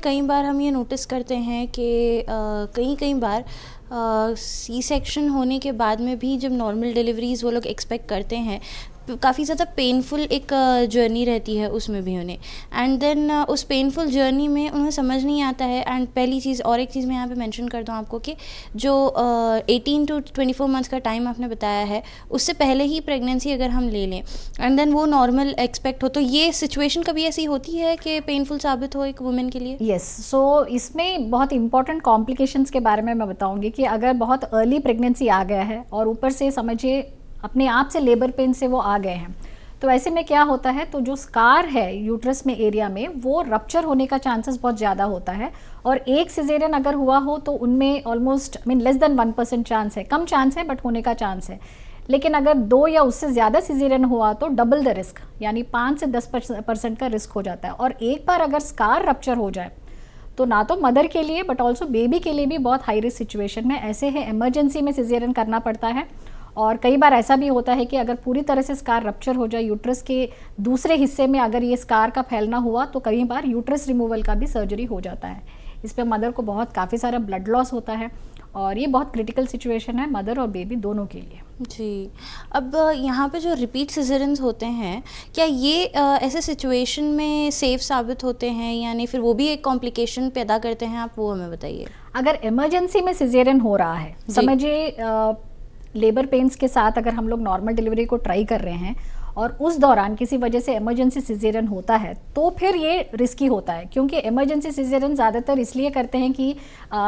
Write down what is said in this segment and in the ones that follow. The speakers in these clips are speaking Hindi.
कई बार हम ये नोटिस करते हैं कि कई बार सी सेक्शन होने के बाद में भी जब नॉर्मल डिलीवरीज़ वो लोग एक्सपेक्ट करते हैं, काफ़ी ज़्यादा पेनफुल एक जर्नी रहती है उसमें भी उन्हें। एंड देन उस पेनफुल जर्नी में उन्हें समझ नहीं आता है। एंड पहली चीज़, और एक चीज़ मैं यहाँ पे मेंशन कर दूँ आपको कि जो 18 to 24 मंथ्स का टाइम आपने बताया है, उससे पहले ही प्रेगनेंसी अगर हम ले लें एंड देन वो नॉर्मल एक्सपेक्ट हो, तो ये सिचुएशन कभी ऐसी होती है कि पेनफुल साबित हो एक वुमेन के लिए? यस, सो इसमें बहुत इंपॉर्टेंट कॉम्प्लिकेशंस के बारे में मैं बताऊंगी कि अगर बहुत अर्ली प्रेगनेंसी आ गया है और ऊपर से समझिए अपने आप से लेबर पेन से वो आ गए हैं, तो ऐसे में क्या होता है, तो जो स्कार है यूट्रस में एरिया में वो रप्चर होने का चांसेस बहुत ज़्यादा होता है। और एक सिजेरियन अगर हुआ हो तो उनमें ऑलमोस्ट लेस देन 1% चांस है, कम चांस है बट होने का चांस है। लेकिन अगर 2 या उससे ज़्यादा सिजेरियन हुआ तो डबल द रिस्क, यानी 5 से 10% का रिस्क हो जाता है। और एक बार अगर स्कार रप्चर हो जाए तो ना तो मदर के लिए बट ऑल्सो बेबी के लिए भी बहुत हाई रिस्क सिचुएशन में ऐसे है, इमरजेंसी में सिजेरियन करना पड़ता है। और कई बार ऐसा भी होता है कि अगर पूरी तरह से स्कार रप्चर हो जाए यूट्रस के दूसरे हिस्से में, अगर ये स्कार का फैलना हुआ तो कई बार यूट्रस रिमूवल का भी सर्जरी हो जाता है। इस पर मदर को काफ़ी सारा ब्लड लॉस होता है और ये बहुत क्रिटिकल सिचुएशन है मदर और बेबी दोनों के लिए। जी। अब यहाँ पे जो रिपीट सिजेरियंस होते हैं, क्या ये ऐसे सिचुएशन में सेफ़ साबित होते हैं, यानी फिर वो भी एक कॉम्प्लिकेशन पैदा करते हैं? आप वो हमें बताइए। अगर इमरजेंसी में सिजेरियन हो रहा है, समझिए लेबर पेन्स के साथ अगर हम लोग नॉर्मल डिलीवरी को ट्राई कर रहे हैं और उस दौरान किसी वजह से इमरजेंसी सिजेरियन होता है तो फिर ये रिस्की होता है, क्योंकि इमरजेंसी सिजेरियन ज़्यादातर इसलिए करते हैं कि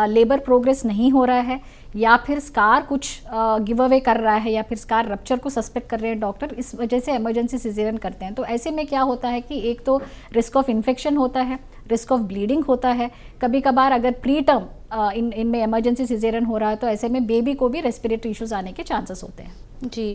लेबर प्रोग्रेस नहीं हो रहा है या फिर स्कार कुछ गिव अवे कर रहा है या फिर स्कार रप्चर को सस्पेक्ट कर रहे हैं डॉक्टर, इस वजह से इमरजेंसी सिजेरियन करते हैं। तो ऐसे में क्या होता है कि एक तो रिस्क ऑफ इन्फेक्शन होता है, रिस्क ऑफ ब्लीडिंग होता है, कभी कभार अगर प्री टर्म इनमें इमरजेंसी सिजेरियन हो रहा है तो ऐसे में बेबी को भी रेस्पिरेटरी इश्यूज आने के चांसेस होते हैं। जी।